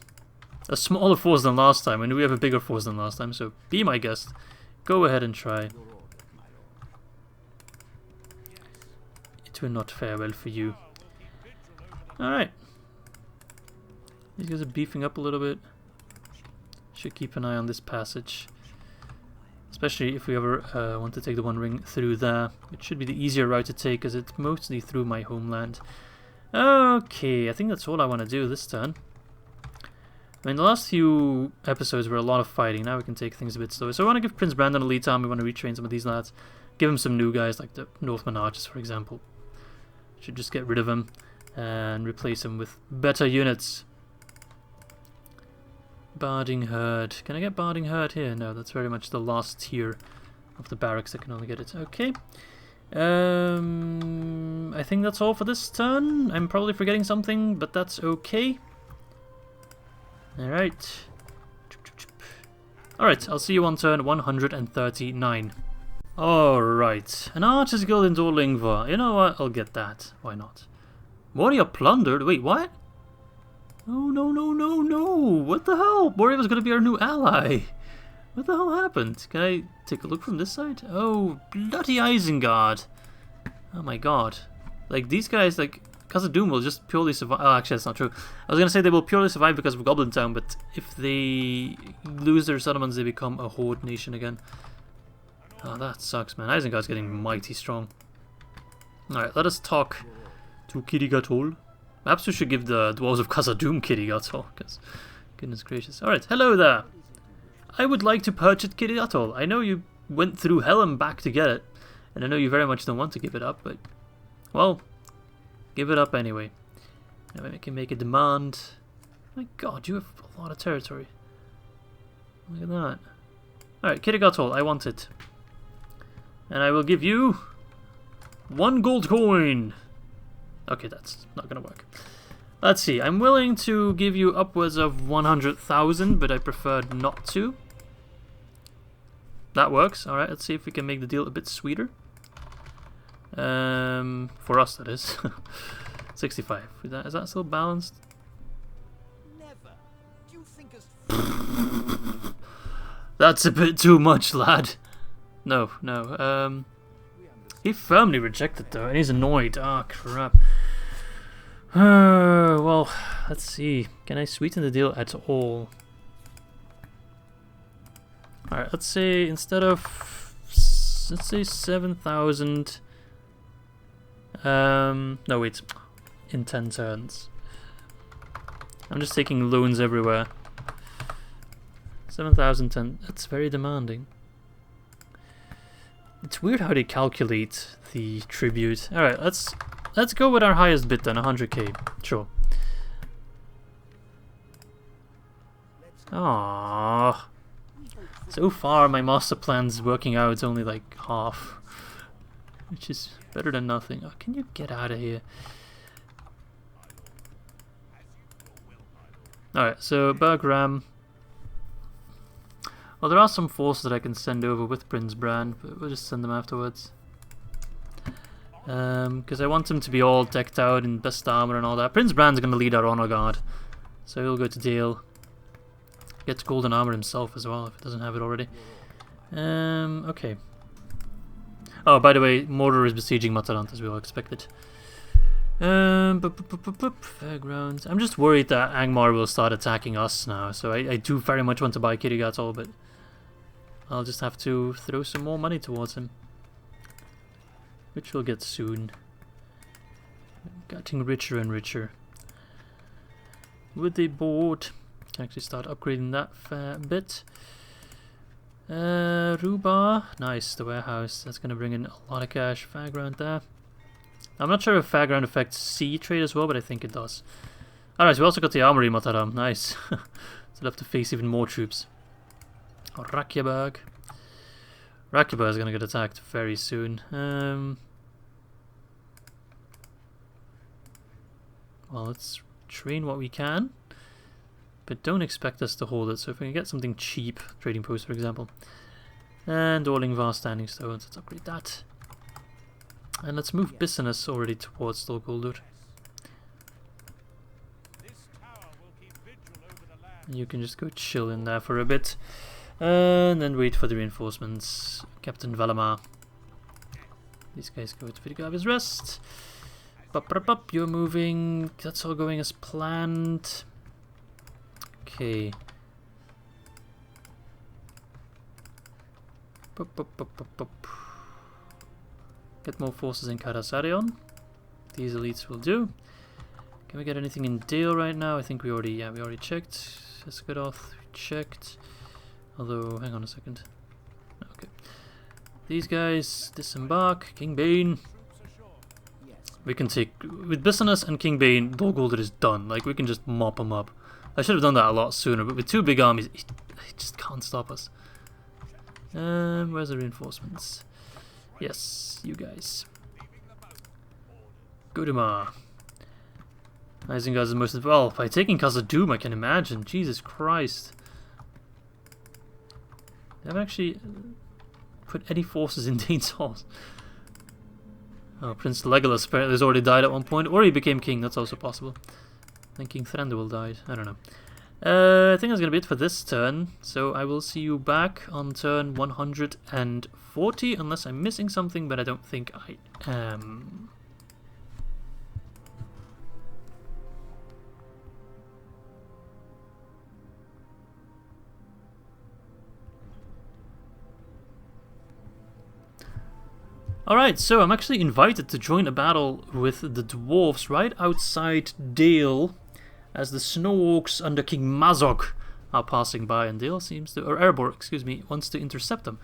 A smaller force than last time. I know we have a bigger force than last time, so be my guest. Go ahead and try. It will not fare well for you. Alright. These guys are beefing up a little bit. Should keep an eye on this passage. Especially if we ever want to take the One Ring through there. It should be the easier route to take, as it's mostly through my homeland. Okay, I think that's all I want to do this turn. I mean, the last few episodes were a lot of fighting. Now we can take things a bit slower. So I want to give Prince Brandon a lead time. We want to retrain some of these lads. Give him some new guys, like the Northman Archers, for example. Should just get rid of him and replace him with better units. Barding Herd. Can I get Barding Herd here? No, that's very much the last tier of the barracks that can only get it. Okay. I think that's all for this turn. I'm probably forgetting something, but that's okay. Alright. Alright, I'll see you on turn 139. Alright. An Archer's Guild in Dor Lhingvar. You know what? I'll get that. Why not? Moria plundered? Wait, what? Oh, no, no, no, no. What the hell? Moria was going to be our new ally. What the hell happened? Can I take a look from this side? Oh, bloody Isengard. Oh my god. Like, these guys, like, Khazad-dûm will just purely survive. Oh, actually, that's not true. I was going to say they will purely survive because of Goblin Town, but if they lose their settlements, they become a horde nation again. Oh, that sucks, man. Isengard's getting mighty strong. Alright, let us talk to Kirigatol. Perhaps we should give the Dwarves of Khazad-dûm Kirigatol, because, goodness gracious. Alright, hello there. I would like to purchase Kirigatol. I know you went through hell and back to get it, and I know you very much don't want to give it up, but, well, give it up anyway. Now I can make a demand. My god, you have a lot of territory. Look at that. Alright, Kirigatol, I want it. And I will give you 1 gold coin. Okay, that's not gonna work. Let's see, I'm willing to give you upwards of 100,000, but I prefer not to. That works. Alright, let's see if we can make the deal a bit sweeter. For us, that is. 65. Is that still balanced? Never. Do you think us That's a bit too much, lad. No, no. He firmly rejected though, and he's annoyed. Ah, crap. Well, let's see. Can I sweeten the deal at all? Alright, let's say instead of, let's say 7,000, No, wait. In 10 turns. I'm just taking loans everywhere. 7,010. That's very demanding. It's weird how they calculate the tribute. Alright, let's go with our highest bid then, 100k. Sure. Aww. So far my master plan's working out only like half. Which is better than nothing. Oh, can you get out of here? Alright, so Bergram. Well, there are some forces that I can send over with Prince Bran, but we'll just send them afterwards. Because I want him to be all decked out in best armor and all that. Prince Bran's going to lead our honor guard, so he'll go to Dale. Gets golden armor himself as well, if he doesn't have it already. Okay. Oh, by the way, Mordor is besieging Matarant as we all expected. Fairgrounds. I'm just worried that Angmar will start attacking us now, so I do very much want to buy Kirigatal, but I'll just have to throw some more money towards him. Which we'll get soon. Getting richer and richer. With the board, can actually start upgrading that fair bit. Ruba, nice, the warehouse. That's going to bring in a lot of cash. Fairground there. I'm not sure if Fairground affects sea trade as well, but I think it does. Alright, so we also got the armory Mataram. Nice. So we'll have to face even more troops. Rakyaberg. Rakyaberg is going to get attacked very soon. Well, let's train what we can. But don't expect us to hold it. So if we can get something cheap, trading post for example. And Dor Lhingvar standing stones, let's upgrade that. And let's move business already towards Dol Guldur. You can just go chill in there for a bit. And then wait for the reinforcements. Captain Valamar. These guys go to Vidgavi's rest. You're moving. That's all going as planned. Okay. Get more forces in Karasarion. These elites will do. Can we get anything in Dale right now? I think we already checked. Escadoth, checked. Although, hang on a second. Okay. These guys disembark. King Bane. We can take with business and King Bane. Dol Guldur is done. Like we can just mop him up. I should have done that a lot sooner, but with two big armies, he just can't stop us. Where's the reinforcements? Yes, you guys. Godemar. Isengard is the most... Well, by taking Khazad-dûm, I can imagine. Jesus Christ. They haven't actually put any forces in Dane's halls. Oh, Prince Legolas apparently has already died at one point. Or he became king, that's also possible. I think King Thranduil died. I don't know. I think that's going to be it for this turn. So I will see you back on turn 140, unless I'm missing something, but I don't think I am. Alright, so I'm actually invited to join a battle with the Dwarves right outside Dale, as the Snow Orcs under King Mazog are passing by, and Dale seems to, or Erebor, excuse me, wants to intercept them.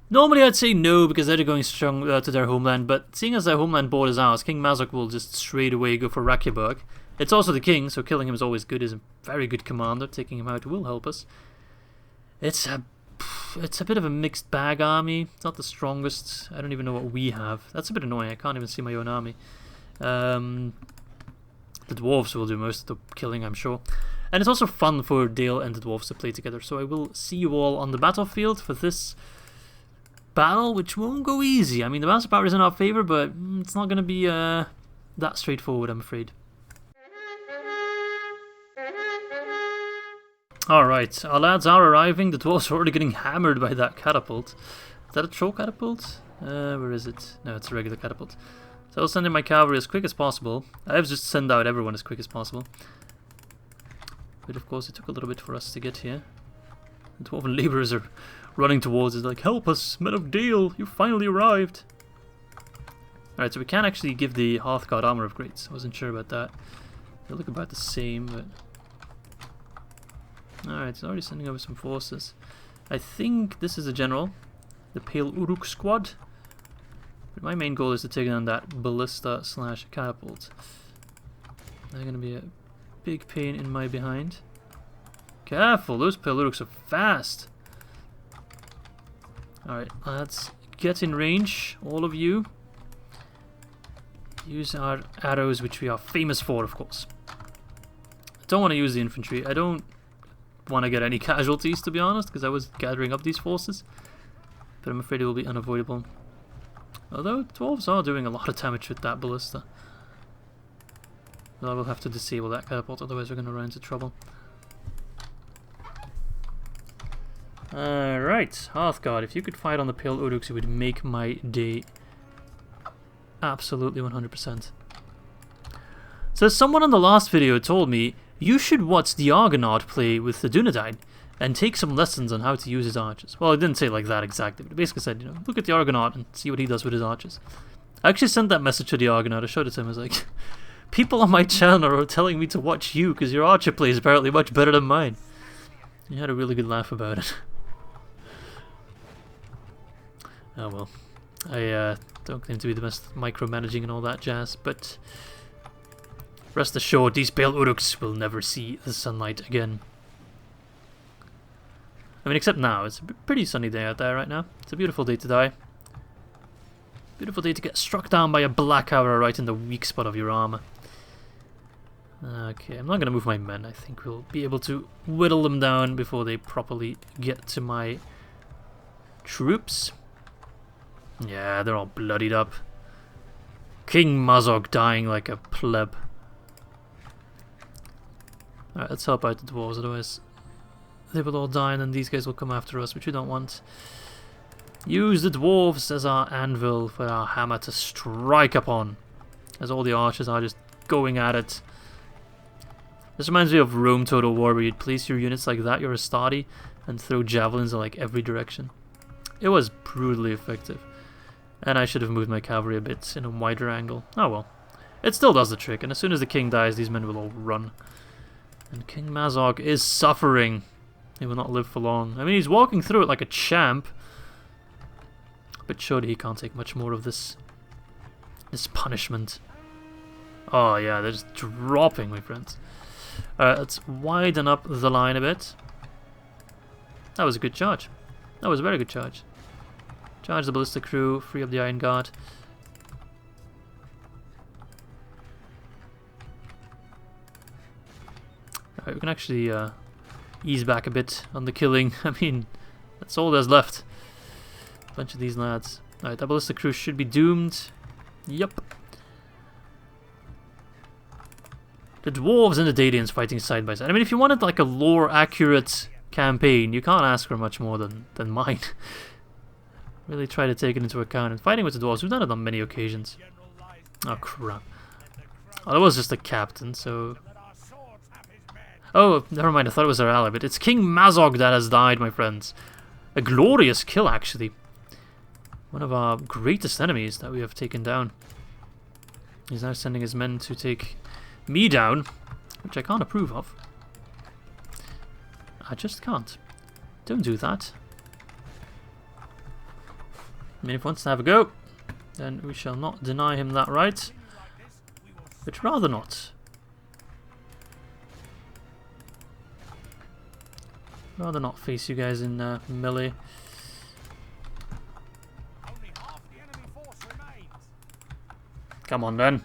Normally I'd say no, because they're going strong to their homeland, but seeing as their homeland borders ours, King Mazog will just straight away go for Rakyaberg. It's also the king, so killing him is always good. He's a very good commander. Taking him out will help us. It's a bit of a mixed bag army. It's not the strongest. I don't even know what we have. That's a bit annoying. I can't even see my own army. The Dwarves will do most of the killing, I'm sure. And it's also fun for Dale and the Dwarves to play together. So I will see you all on the battlefield for this battle, which won't go easy. I mean, the master power is in our favor, but it's not going to be that straightforward, I'm afraid. Alright, our lads are arriving. The dwarves are already getting hammered by that catapult. Is that a troll catapult? Where is it? No, it's a regular catapult. So I'll send in my cavalry as quick as possible. I have just send out everyone as quick as possible. But of course it took a little bit for us to get here. The dwarven labourers are running towards us like, help us, men of Dale, you finally arrived. Alright, so we can actually give the Hearthguard armor upgrades. I wasn't sure about that. They look about the same, but... Alright, he's already sending over some forces. I think this is a general. The Pale Uruk squad. But my main goal is to take down that ballista / catapult. They're going to be a big pain in my behind. Careful, those Pale Uruks are fast. Alright, let's get in range, all of you. Use our arrows, which we are famous for, of course. I don't want to use the infantry. I don't want to get any casualties, to be honest, because I was gathering up these forces. But I'm afraid it will be unavoidable. Although, dwarves are doing a lot of damage with that ballista. But I will have to disable that catapult, otherwise we're going to run into trouble. Alright, Hearthguard, if you could fight on the Pale Uruks, it would make my day. Absolutely 100%. So someone on the last video told me, you should watch the Argonaut play with the Dunedain and take some lessons on how to use his archers. Well, it didn't say like that exactly, but it basically said, you know, look at the Argonaut and see what he does with his archers. I actually sent that message to the Argonaut. I showed it to him. I was like, people on my channel are telling me to watch you because your archer play is apparently much better than mine. He had a really good laugh about it. Oh well. I don't claim to be the best micromanaging and all that jazz, but rest assured these Pale Uruks will never see the sunlight again. I mean, except now. It's a pretty sunny day out there right now. It's a beautiful day to die. Beautiful day to get struck down by a black arrow right in the weak spot of your armor. Okay, I'm not going to move my men. I think we'll be able to whittle them down before they properly get to my troops. Yeah, they're all bloodied up. King Mazog dying like a pleb. Alright, let's help out the dwarves, otherwise they will all die and then these guys will come after us, which we don't want. Use the dwarves as our anvil for our hammer to strike upon, as all the archers are just going at it. This reminds me of Rome Total War, where you'd place your units like that, your Istari, and throw javelins in like every direction. It was brutally effective. And I should have moved my cavalry a bit in a wider angle. Oh well. It still does the trick, and as soon as the king dies, these men will all run. And King Mazog is suffering. He will not live for long. I mean, he's walking through it like a champ. But surely he can't take much more of this punishment. Oh yeah, they're just dropping, my friends. Let's widen up the line a bit. That was a good charge. That was a very good charge. Charge the ballista crew, free up the Iron Guard. Alright, we can actually ease back a bit on the killing. I mean, that's all there's left. A bunch of these lads. Alright, that ballista crew should be doomed. Yup. The dwarves and the Dadians fighting side by side. I mean, if you wanted like a lore-accurate campaign, you can't ask for much more than mine. Really try to take it into account. And fighting with the dwarves, we've done it on many occasions. Oh crap. Oh, that was just a captain, so... Oh, never mind, I thought it was our ally, but it's King Mazog that has died, my friends. A glorious kill, actually. One of our greatest enemies that we have taken down. He's now sending his men to take me down, which I can't approve of. I just can't. Don't do that. I mean, if he wants to have a go, then we shall not deny him that right. But rather not. Rather not face you guys in melee. Come on then.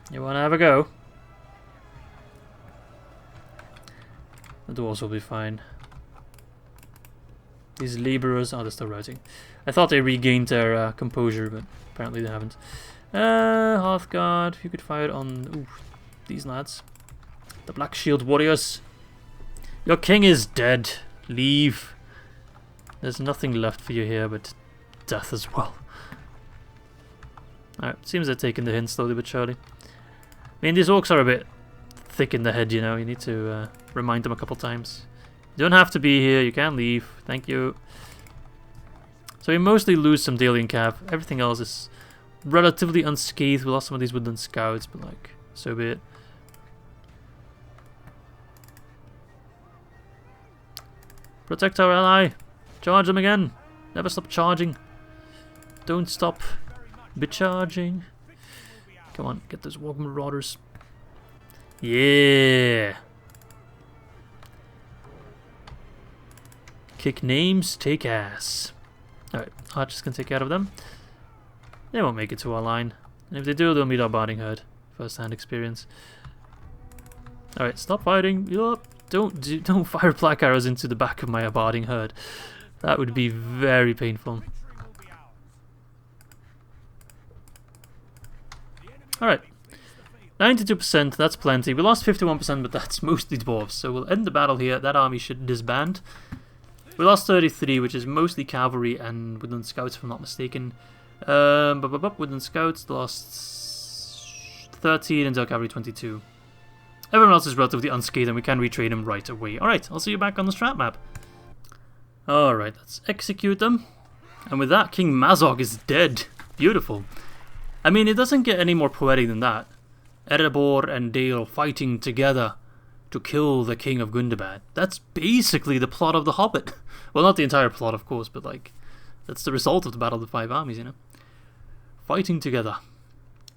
You want to have a go? The dwarves will be fine. These labourers... Oh, they're still routing. I thought they regained their composure, but apparently they haven't. Hearthguard, if you could fire on these lads. The Black Shield Warriors. Your king is dead. Leave. There's nothing left for you here but death as well. Alright, seems they're taking the hint slowly but surely. I mean, these orcs are a bit thick in the head, you know. You need to remind them a couple times. You don't have to be here, you can leave. Thank you. So we mostly lose some Dalian Cav. Everything else is relatively unscathed. We lost some of these woodland scouts, but like, so be it. Protect our ally. Charge them again. Never stop charging. Don't stop be-charging. Come on, get those Warg Marauders. Yeah. Kick names, take ass. Alright, archers can take care of them. They won't make it to our line. And if they do, they'll meet our barding herd. First-hand experience. Alright, stop fighting. Yup. Don't fire black arrows into the back of my barding herd. That would be very painful. Alright. 92%, that's plenty. We lost 51%, but that's mostly dwarves. So we'll end the battle here. That army should disband. We lost 33, which is mostly cavalry and woodland scouts, if I'm not mistaken. Woodland scouts lost 13 and cavalry 22. Everyone else is relatively unscathed and we can retrain them right away. Alright, I'll see you back on the strat map. Alright, let's execute them. And with that, King Mazog is dead. Beautiful. I mean, it doesn't get any more poetic than that. Erebor and Dale fighting together to kill the King of Gundabad. That's basically the plot of The Hobbit. Well, not the entire plot, of course, but like, that's the result of the Battle of the Five Armies, you know. Fighting together.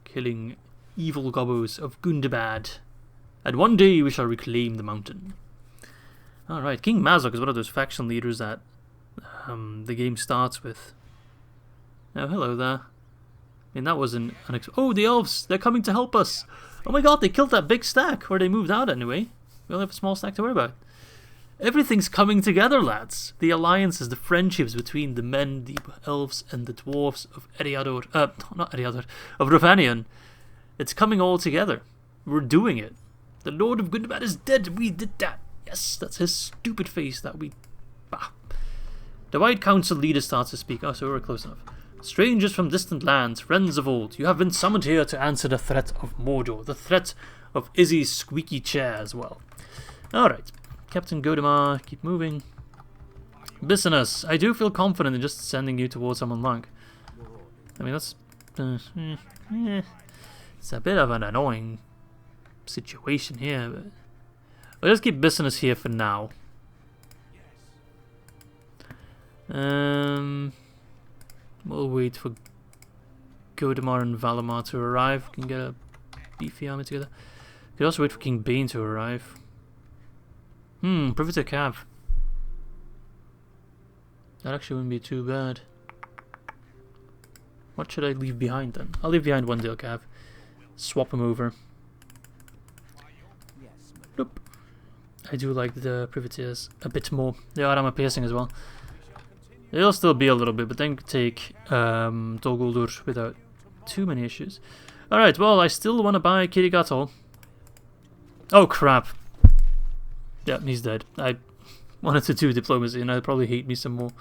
Killing evil gobos of Gundabad. And one day we shall reclaim the mountain. Alright, King Mazog is one of those faction leaders that the game starts with. Oh, hello there. I mean, that wasn't oh, the elves! They're coming to help us! Oh my god, they killed that big stack! Or they moved out anyway. We only have a small stack to worry about. Everything's coming together, lads! The alliances, the friendships between the men, the elves, and the dwarves of Eriador. Not Eriador. Of Rovanion. It's coming all together. We're doing it. The Lord of Gundabad is dead. We did that. Yes, that's his stupid face that we... Bah. The White Council leader starts to speak. Oh, so we're close enough. Strangers from distant lands, friends of old, you have been summoned here to answer the threat of Mordor. The threat of Izzy's squeaky chair as well. Alright. Captain Godemar, keep moving. Business. I do feel confident in just sending you towards someone like. I mean, that's... it's a bit of an annoying situation here, but we'll just keep business here for now. We'll wait for Godemar and Valimar to arrive. Can get a beefy army together. Could also wait for King Bane to arrive. Privy to Cav. That actually wouldn't be too bad. What should I leave behind then? I'll leave behind one Dale Cav. Swap him over. Nope. I do like the privateers a bit more. They are armor piercing as well. They'll still be a little bit, but then take Dol Guldur without too many issues. Alright, well, I still want to buy Kirigatol. Oh crap. Yeah, he's dead. I wanted to do diplomacy and I'd probably hate me some more.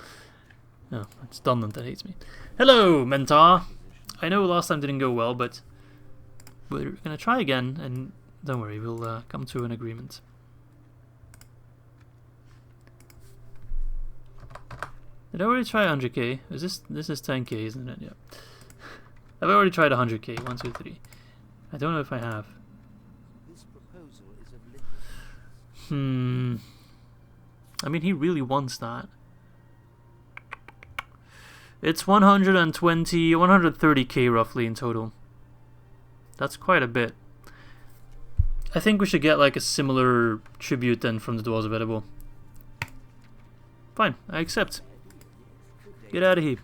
Oh, it's Dunland that hates me. Hello, Mentor! I know last time didn't go well, but we're gonna try again, and don't worry, we'll come to an agreement. Did I already try 100k? Is this is 10k, isn't it? Yeah. I've already tried 100k. 1, 2, 3. I don't know if I have. This proposal is of I mean, he really wants that. It's 120, 130k roughly in total. That's quite a bit. I think we should get like a similar tribute then from the Dwarves of Gundabad. Fine, I accept. Get out of here.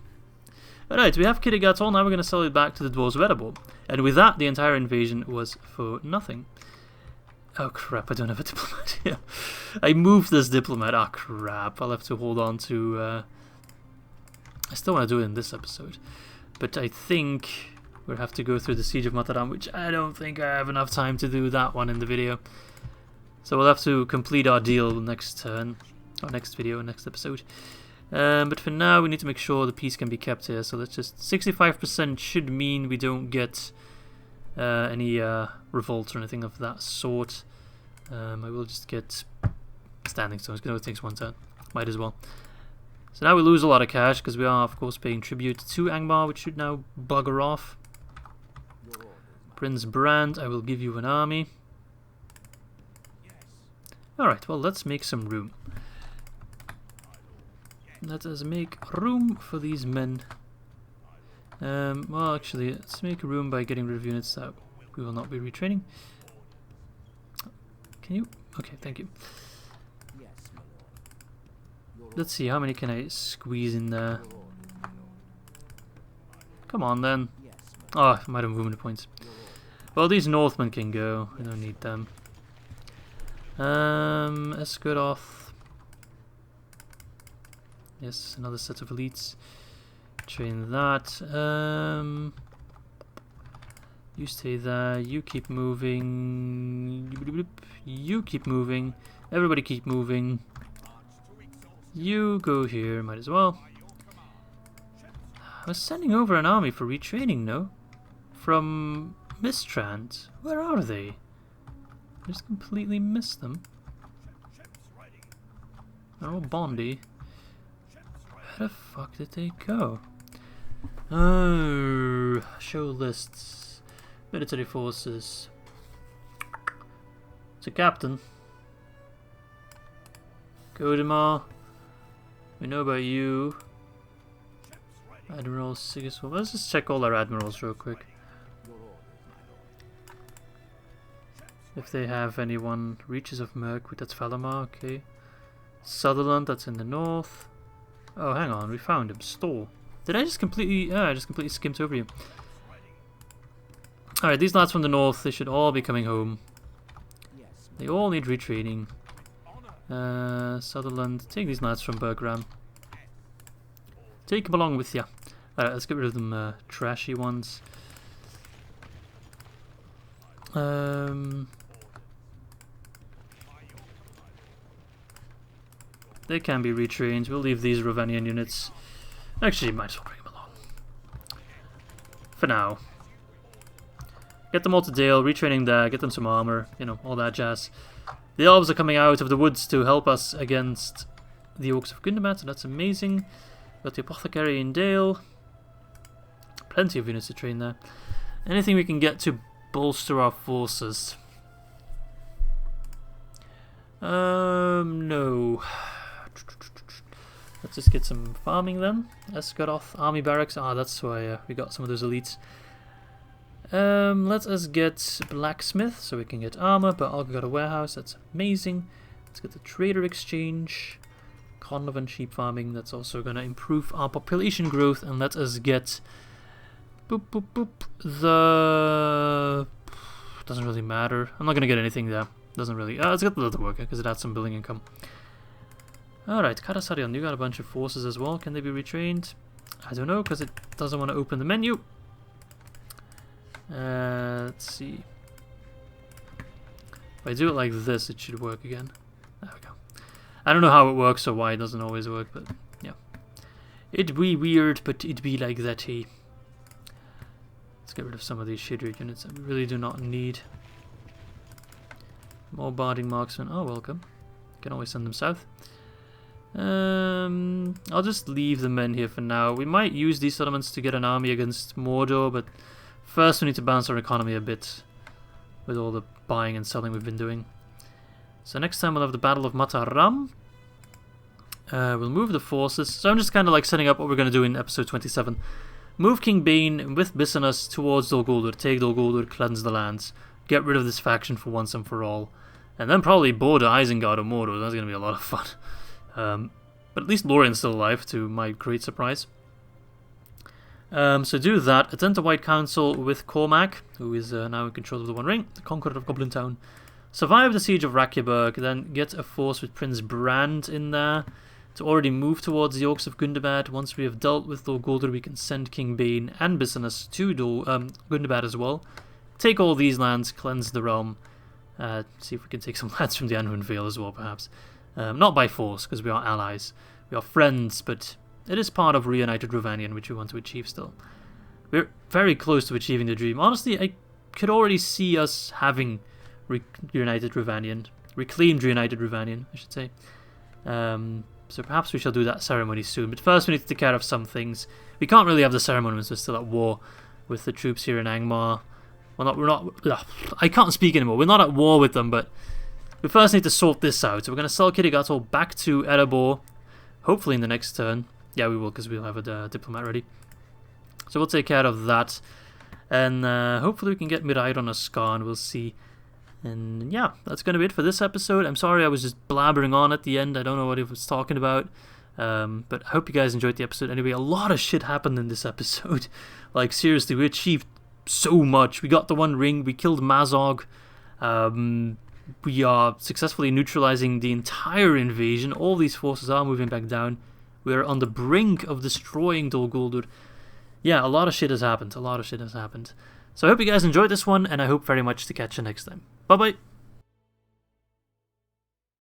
Alright, we have Kirigatol, now we're going to sell it back to the Dwarves of Gundabad. And with that, the entire invasion was for nothing. Oh crap, I don't have a diplomat here. I moved this diplomat. Ah crap, I'll have to hold on to... I still want to do it in this episode. But I think we'll have to go through the Siege of Mataram, which I don't think I have enough time to do that one in the video. So we'll have to complete our deal next turn. Or next video, next episode. But for now, we need to make sure the peace can be kept here. So let's just... 65% should mean we don't get any revolts or anything of that sort. I will just get standing stones, because it takes one turn. Might as well. So now we lose a lot of cash, because we are, of course, paying tribute to Angmar, which should now bugger off. Prince Brand, I will give you an army. Alright, well, let's make some room. Let us make room for these men. Well, actually, let's make room by getting rid of units that we will not be retraining. Can you? Okay, thank you. Let's see, how many can I squeeze in there? Come on, then. Oh, I might have movement points. Well, these Northmen can go. I don't need them. Escuroth. Yes, another set of elites. Train that. You stay there. You keep moving. You keep moving. Everybody keep moving. You go here, might as well. I was sending over an army for retraining, no? From Mistrand. Where are they? I just completely missed them. They're all Bondy. Where the fuck did they go? Oh, show lists. Military forces. It's a captain. Godemar. We know about you. Admiral Sigismund. Let's just check all our admirals real quick. If they have anyone. Reaches of Merc, that's Valamar, okay. Sutherland, that's in the north. Oh, hang on, we found him. Store. Did I just completely... I just completely skimmed over you. Alright, these lads from the north, they should all be coming home. They all need retraining. Sutherland, take these lads from Bergram. Take them along with you. Alright, let's get rid of them trashy ones. They can be retrained. We'll leave these Rovanian units. Actually, might as well bring them along. For now. Get them all to Dale, retraining there, get them some armor, you know, all that jazz. The Elves are coming out of the woods to help us against the Orcs of Gundabad, so that's amazing. Got the Apothecary in Dale. Plenty of units to train there. Anything we can get to bolster our forces. No. Let's just get some farming then. Escuroth, army barracks. Ah, that's why we got some of those elites. Let us get blacksmith so we can get armor, but I've got a warehouse, that's amazing. Let's get the trader exchange. Convent sheep farming, that's also going to improve our population growth. And let us get the... Doesn't really matter. I'm not going to get anything there. Doesn't really... let's get the leather worker because it adds some building income. Alright, Karasarion, you got a bunch of forces as well. Can they be retrained? I don't know because it doesn't want to open the menu. Let's see. If I do it like this, it should work again. There we go. I don't know how it works or why it doesn't always work, but yeah. It'd be weird, but it'd be like that, hey. Let's get rid of some of these shittier units that we really do not need. More barding marksmen. Oh, welcome. Can always send them south. I'll just leave the men here for now. We might use these settlements to get an army against Mordor, but first we need to balance our economy a bit with all the buying and selling we've been doing. So next time we'll have the Battle of Mataram. We'll move the forces. So I'm just kind of like setting up what we're going to do in episode 27. Move King Bane with Bisanus towards Dol Guldur. Take Dol Guldur, cleanse the lands. Get rid of this faction for once and for all. And then probably border Isengard or Mordor. That's going to be a lot of fun. But at least Lorien's still alive, to my great surprise. So do that. Attend the White Council with Cormac, who is now in control of the One Ring, the conqueror of Goblin Town. Survive the siege of Rakyaberg, then get a force with Prince Brand in there to already move towards the Orcs of Gundabad. Once we have dealt with Dol Guldur, we can send King Bane and Bisanus to Gundabad as well. Take all these lands, cleanse the realm. See if we can take some lands from the Anhuin Vale as well, perhaps. Not by force, because we are allies. We are friends, but it is part of reunited Rovanion, which we want to achieve still. We're very close to achieving the dream. Honestly, I could already see us having reunited Rovanion. Reclaimed reunited Rovanion, I should say. So perhaps we shall do that ceremony soon. But first we need to take care of some things. We can't really have the ceremony once we're still at war with the troops here in Angmar. we're not, ugh, I can't speak anymore. We're not at war with them, but we first need to sort this out. So we're going to sell Kitty-Gatol back to Erebor, hopefully in the next turn. Yeah, we will, because we'll have a diplomat ready. So we'll take care of that. And hopefully we can get Mirai on a Skarn, we'll see. And yeah, that's going to be it for this episode. I'm sorry I was just blabbering on at the end. I don't know what I was talking about. But I hope you guys enjoyed the episode. Anyway, a lot of shit happened in this episode. Like, seriously, we achieved so much. We got the One Ring, we killed Mazog. We are successfully neutralizing the entire invasion. All these forces are moving back down. We're on the brink of destroying Dol Guldur. Yeah, a lot of shit has happened. So I hope you guys enjoyed this one, and I hope very much to catch you next time. Bye-bye.